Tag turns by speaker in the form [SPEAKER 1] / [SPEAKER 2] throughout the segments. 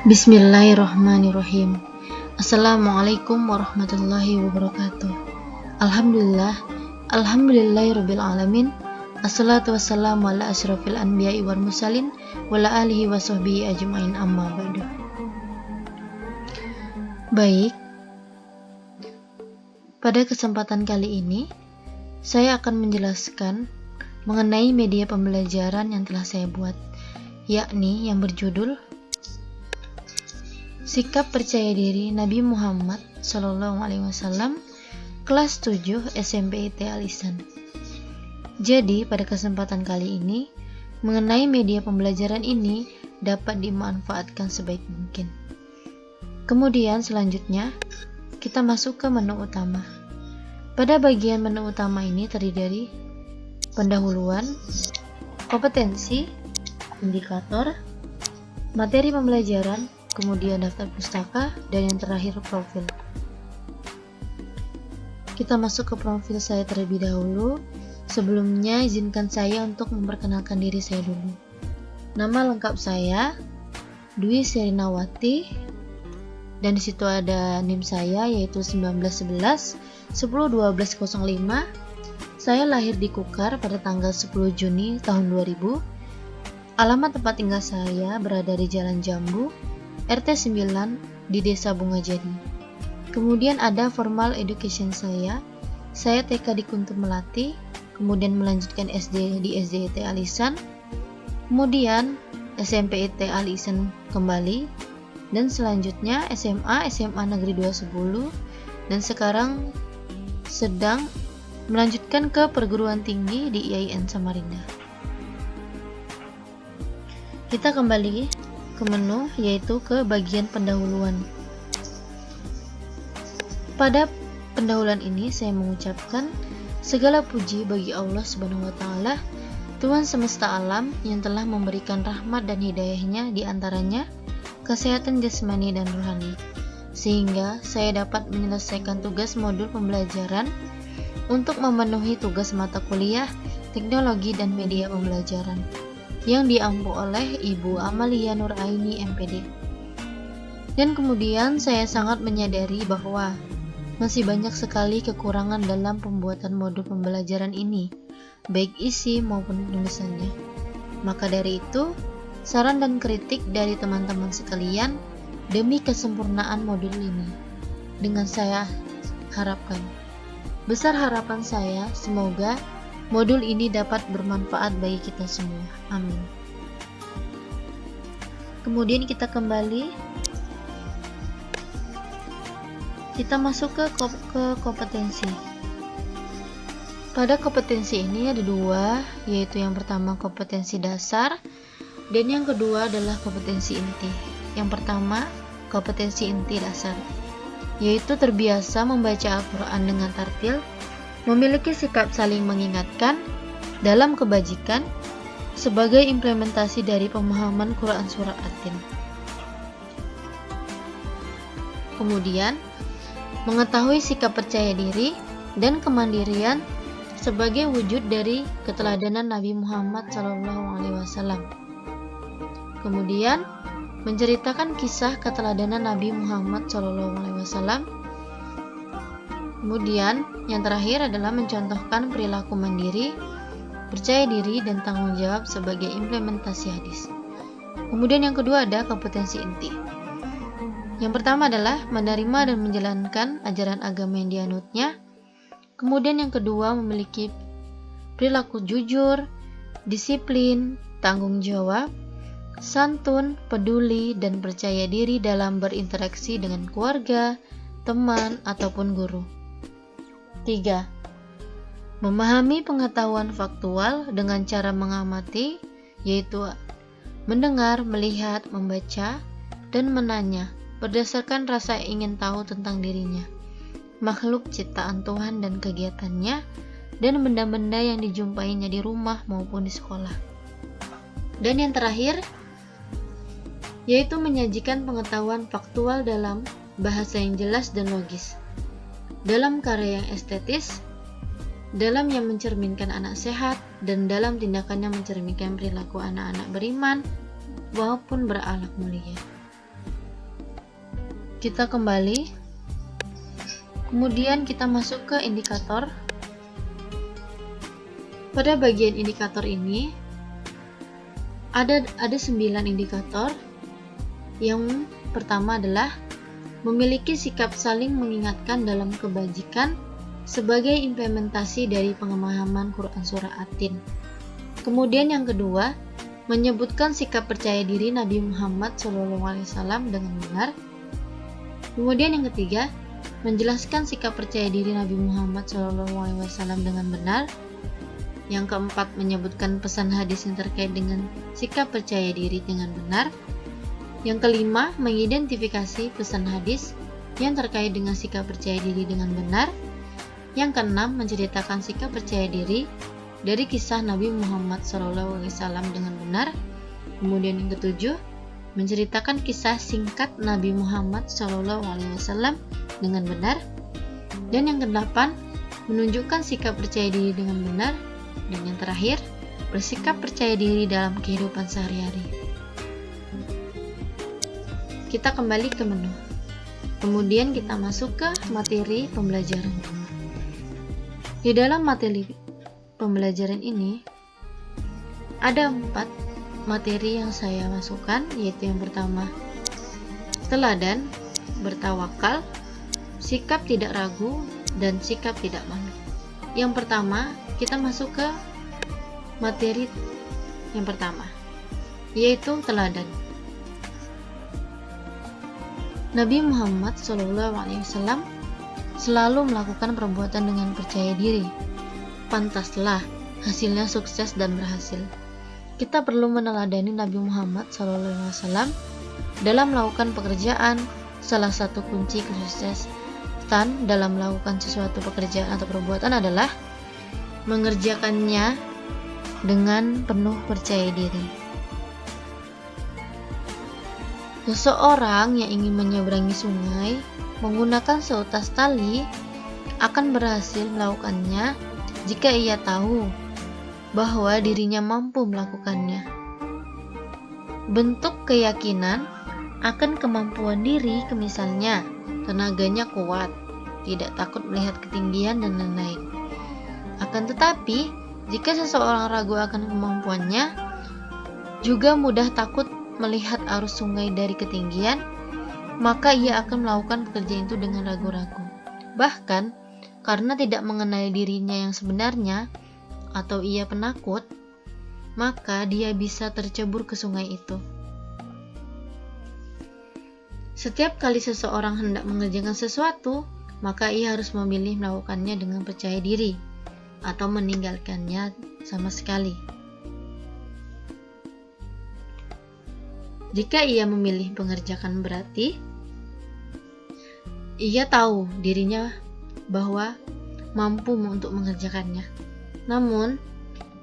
[SPEAKER 1] Bismillahirrahmanirrahim. Assalamualaikum warahmatullahi wabarakatuh. Alhamdulillahirabbil alamin. Assalatu wassalamu ala asyrafil anbiya'i wal mursalin wa ala alihi wa sahbihi ajmain, amma ba'du. Baik, pada kesempatan kali ini saya akan menjelaskan mengenai media pembelajaran yang telah saya buat, yakni yang berjudul Sikap Percaya Diri Nabi Muhammad SAW, kelas 7 SMP IT Al-Ihsan. Jadi pada kesempatan kali ini, mengenai media pembelajaran ini dapat dimanfaatkan sebaik mungkin. Kemudian selanjutnya, kita masuk ke menu utama. Pada bagian menu utama ini terdiri dari pendahuluan, kompetensi, indikator, materi pembelajaran, kemudian daftar pustaka, dan yang terakhir profil. Kita masuk ke profil saya terlebih dahulu. Sebelumnya izinkan saya untuk memperkenalkan diri saya dulu. Nama lengkap saya Dwi Serinawati, dan disitu ada NIM saya yaitu 1911 101205. Saya lahir di Kukar pada tanggal 10 Juni tahun 2000. Alamat tempat tinggal saya berada di Jalan Jambu, RT 9 di Desa Bungajadi. Kemudian ada formal education saya TK di Kuntur Melati, kemudian melanjutkan SD di SDIT Al-Ihsan, kemudian SMP IT Al-Ihsan kembali, dan selanjutnya SMA Negeri 210, dan sekarang sedang melanjutkan ke perguruan tinggi di IAIN Samarinda. Kita kembali ke menu, yaitu ke bagian pendahuluan. Pada pendahuluan ini saya mengucapkan segala puji bagi Allah Subhanahu wa taala, Tuhan semesta alam yang telah memberikan rahmat dan hidayahnya, di antaranya kesehatan jasmani dan rohani, sehingga saya dapat menyelesaikan tugas modul pembelajaran untuk memenuhi tugas mata kuliah teknologi dan media pembelajaran yang diampu oleh Ibu Amalia Nuraini MPD. Dan kemudian saya sangat menyadari bahwa masih banyak sekali kekurangan dalam pembuatan modul pembelajaran ini, baik isi maupun penulisannya. Maka dari itu, saran dan kritik dari teman-teman sekalian demi kesempurnaan modul ini dengan saya harapkan. Besar harapan saya, semoga modul ini dapat bermanfaat bagi kita semua. Amin. Kemudian kita kembali. Kita masuk ke kompetensi. Pada kompetensi ini ada dua, yaitu yang pertama kompetensi dasar, dan yang kedua adalah kompetensi inti. Yang pertama, kompetensi inti dasar, yaitu terbiasa membaca Al-Quran dengan tartil, memiliki sikap saling mengingatkan dalam kebajikan sebagai implementasi dari pemahaman Quran Surat At-Tin. Kemudian, mengetahui sikap percaya diri dan kemandirian sebagai wujud dari keteladanan Nabi Muhammad SAW. Kemudian, menceritakan kisah keteladanan Nabi Muhammad SAW. Kemudian, yang terakhir adalah mencontohkan perilaku mandiri, percaya diri, dan tanggung jawab sebagai implementasi hadis. Kemudian yang kedua ada kompetensi inti. Yang pertama adalah menerima dan menjalankan ajaran agama yang dianutnya. Kemudian yang kedua memiliki perilaku jujur, disiplin, tanggung jawab, santun, peduli, dan percaya diri dalam berinteraksi dengan keluarga, teman, ataupun guru. 3. Memahami pengetahuan faktual dengan cara mengamati, yaitu mendengar, melihat, membaca, dan menanya berdasarkan rasa ingin tahu tentang dirinya, makhluk ciptaan Tuhan dan kegiatannya, dan benda-benda yang dijumpainya di rumah maupun di sekolah. Dan yang terakhir, yaitu menyajikan pengetahuan faktual dalam bahasa yang jelas dan logis, dalam karya yang estetis, dalam yang mencerminkan anak sehat, dan dalam tindakan yang mencerminkan perilaku anak-anak beriman, maupun berakhlak mulia. Kita kembali, kemudian kita masuk ke indikator. Pada bagian indikator ini ada 9 indikator. Yang pertama adalah memiliki sikap saling mengingatkan dalam kebajikan sebagai implementasi dari pemahaman Quran Surah At-Tin. Kemudian yang kedua, menyebutkan sikap percaya diri Nabi Muhammad SAW dengan benar. Kemudian yang ketiga, menjelaskan sikap percaya diri Nabi Muhammad SAW dengan benar. Yang keempat, menyebutkan pesan hadis yang terkait dengan sikap percaya diri dengan benar. Yang kelima, mengidentifikasi pesan hadis yang terkait dengan sikap percaya diri dengan benar. Yang keenam, menceritakan sikap percaya diri dari kisah Nabi Muhammad SAW dengan benar. Kemudian yang ketujuh, menceritakan kisah singkat Nabi Muhammad SAW dengan benar. Dan yang kedelapan, menunjukkan sikap percaya diri dengan benar. Dan yang terakhir, bersikap percaya diri dalam kehidupan sehari-hari. Kita kembali ke menu. Kemudian kita masuk ke materi pembelajaran. Di dalam materi pembelajaran ini ada 4 materi yang saya masukkan, yaitu yang pertama, teladan, bertawakal, sikap tidak ragu, dan sikap tidak malu. Yang pertama, kita masuk ke materi yang pertama, yaitu teladan. Nabi Muhammad SAW selalu melakukan perbuatan dengan percaya diri. Pantaslah hasilnya sukses dan berhasil. Kita perlu meneladani Nabi Muhammad SAW dalam melakukan pekerjaan. Salah satu kunci kesuksesan dalam melakukan sesuatu pekerjaan atau perbuatan adalah mengerjakannya dengan penuh percaya diri. Seseorang yang ingin menyeberangi sungai menggunakan seutas tali akan berhasil melakukannya jika ia tahu bahwa dirinya mampu melakukannya. Bentuk keyakinan akan kemampuan diri, misalnya tenaganya kuat, tidak takut melihat ketinggian, dan lain-lain. Akan tetapi, jika seseorang ragu akan kemampuannya, juga mudah takut melihat arus sungai dari ketinggian, maka ia akan melakukan pekerjaan itu dengan ragu-ragu. Bahkan, karena tidak mengenali dirinya yang sebenarnya, atau ia penakut, maka dia bisa tercebur ke sungai itu. Setiap kali seseorang hendak mengerjakan sesuatu, maka ia harus memilih melakukannya dengan percaya diri, atau meninggalkannya sama sekali. Jika ia memilih mengerjakan, berarti ia tahu dirinya bahwa mampu untuk mengerjakannya. Namun,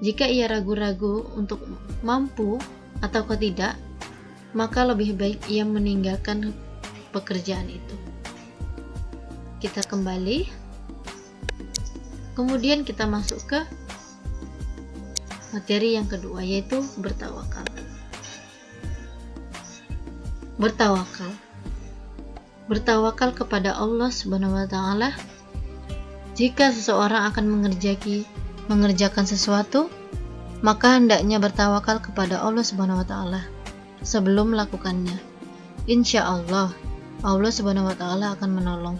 [SPEAKER 1] jika ia ragu-ragu untuk mampu atau tidak, maka lebih baik ia meninggalkan pekerjaan itu. Kita kembali. Kemudian kita masuk ke materi yang kedua, yaitu bertawakal. Bertawakal kepada Allah Subhanahu wa taala. Jika seseorang akan mengerjakan sesuatu, maka hendaknya bertawakal kepada Allah Subhanahu wa taala sebelum melakukannya. Insya Allah Subhanahu wa taala akan menolong.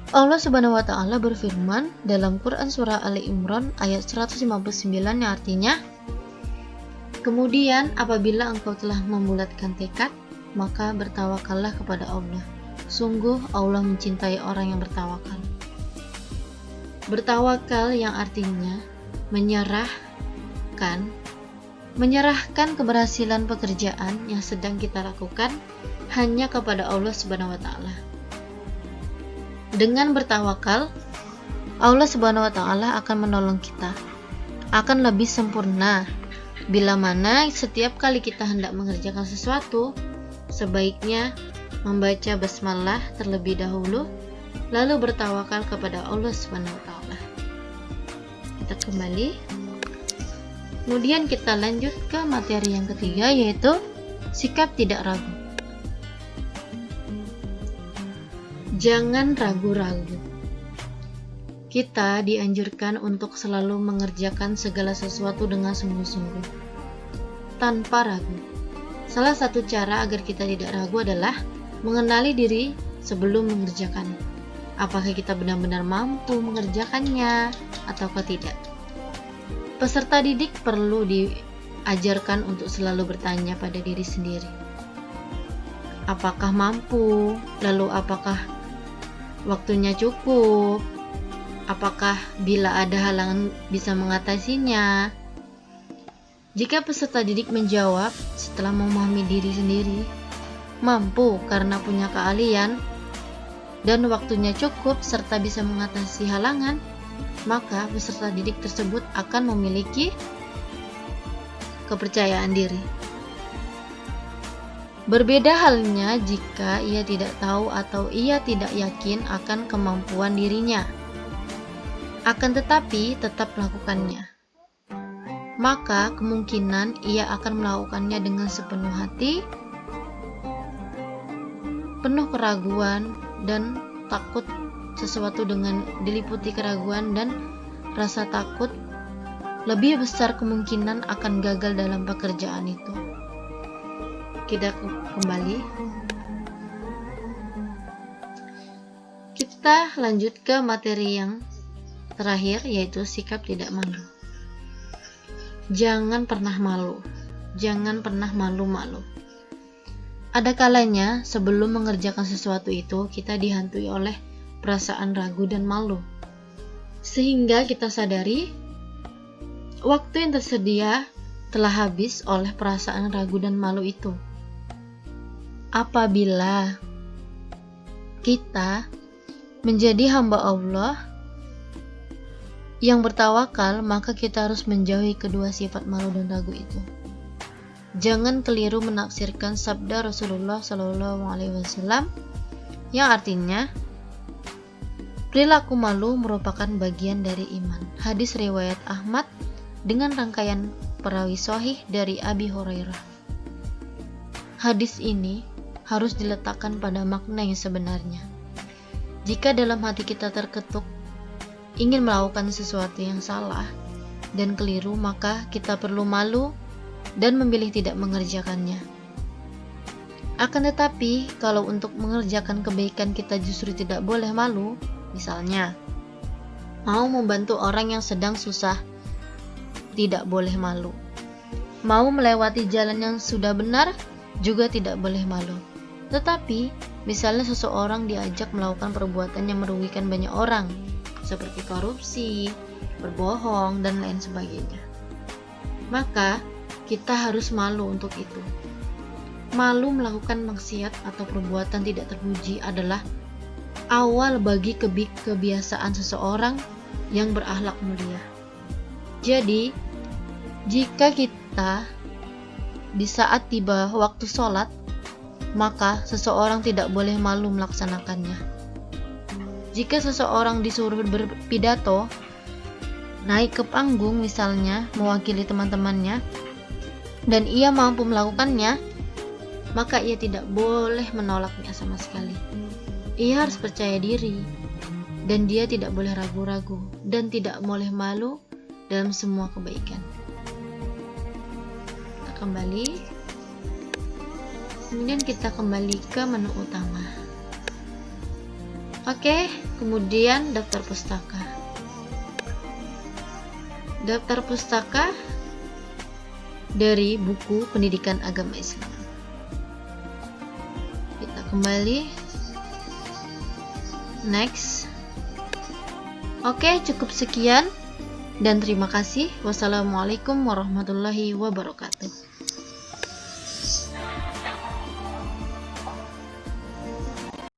[SPEAKER 1] Allah Subhanahu wa taala berfirman dalam Quran surah Ali Imran ayat 159 yang artinya, kemudian apabila engkau telah membulatkan tekad, maka bertawakallah kepada Allah. Sungguh Allah mencintai orang yang bertawakal. Bertawakal yang artinya menyerahkan keberhasilan pekerjaan yang sedang kita lakukan hanya kepada Allah Subhanahu wa taala. Dengan bertawakal, Allah Subhanahu wa taala akan menolong kita, akan lebih sempurna. Bila mana setiap kali kita hendak mengerjakan sesuatu, sebaiknya membaca basmalah terlebih dahulu, lalu bertawakal kepada Allah Subhanahu wa taala. Kita kembali. Kemudian kita lanjut ke materi yang ketiga, yaitu sikap tidak ragu. Jangan ragu-ragu. Kita dianjurkan untuk selalu mengerjakan segala sesuatu dengan sungguh-sungguh, tanpa ragu. Salah satu cara agar kita tidak ragu adalah mengenali diri sebelum mengerjakan. Apakah kita benar-benar mampu mengerjakannya ataukah tidak? Peserta didik perlu diajarkan untuk selalu bertanya pada diri sendiri. Apakah mampu? Lalu apakah waktunya cukup? Apakah bila ada halangan bisa mengatasinya? Jika peserta didik menjawab setelah memahami diri sendiri, mampu karena punya keahlian, dan waktunya cukup serta bisa mengatasi halangan, maka peserta didik tersebut akan memiliki kepercayaan diri. Berbeda halnya jika ia tidak tahu atau ia tidak yakin akan kemampuan dirinya, akan tetapi tetap melakukannya, maka kemungkinan ia akan melakukannya dengan sepenuh hati, penuh keraguan dan takut. Sesuatu dengan diliputi keraguan dan rasa takut, lebih besar kemungkinan akan gagal dalam pekerjaan itu. Kita kembali. Kita lanjut ke materi yang terakhir, yaitu sikap tidak malu. Jangan pernah malu. Jangan pernah malu-malu. Ada kalanya sebelum mengerjakan sesuatu itu, kita dihantui oleh perasaan ragu dan malu, sehingga kita sadari waktu yang tersedia telah habis oleh perasaan ragu dan malu itu. Apabila kita menjadi hamba Allah yang bertawakal, maka kita harus menjauhi kedua sifat malu dan ragu itu. Jangan keliru menafsirkan sabda Rasulullah SAW yang artinya perilaku malu merupakan bagian dari iman. Hadis riwayat Ahmad dengan rangkaian perawi sahih dari Abi Hurairah. Hadis ini harus diletakkan pada makna yang sebenarnya. Jika dalam hati kita terketuk ingin melakukan sesuatu yang salah dan keliru, maka kita perlu malu dan memilih tidak mengerjakannya. Akan tetapi, kalau untuk mengerjakan kebaikan kita justru tidak boleh malu, misalnya mau membantu orang yang sedang susah, tidak boleh malu. Mau melewati jalan yang sudah benar, juga tidak boleh malu. Tetapi, misalnya seseorang diajak melakukan perbuatan yang merugikan banyak orang, seperti korupsi, berbohong, dan lain sebagainya, maka kita harus malu untuk itu. Malu melakukan maksiat atau perbuatan tidak terpuji adalah awal bagi kebiasaan seseorang yang berakhlak mulia. Jadi, jika kita di saat tiba waktu sholat, maka seseorang tidak boleh malu melaksanakannya. Jika seseorang disuruh berpidato, naik ke panggung misalnya, mewakili teman-temannya, dan ia mampu melakukannya, maka ia tidak boleh menolaknya sama sekali. Ia harus percaya diri, dan dia tidak boleh ragu-ragu, dan tidak boleh malu dalam semua kebaikan. Kita kembali. Kemudian kita kembali ke menu utama. Oke, kemudian daftar pustaka. Daftar pustaka dari buku Pendidikan Agama Islam. Kita kembali. Next. Oke, cukup sekian dan terima kasih. Wassalamualaikum warahmatullahi wabarakatuh.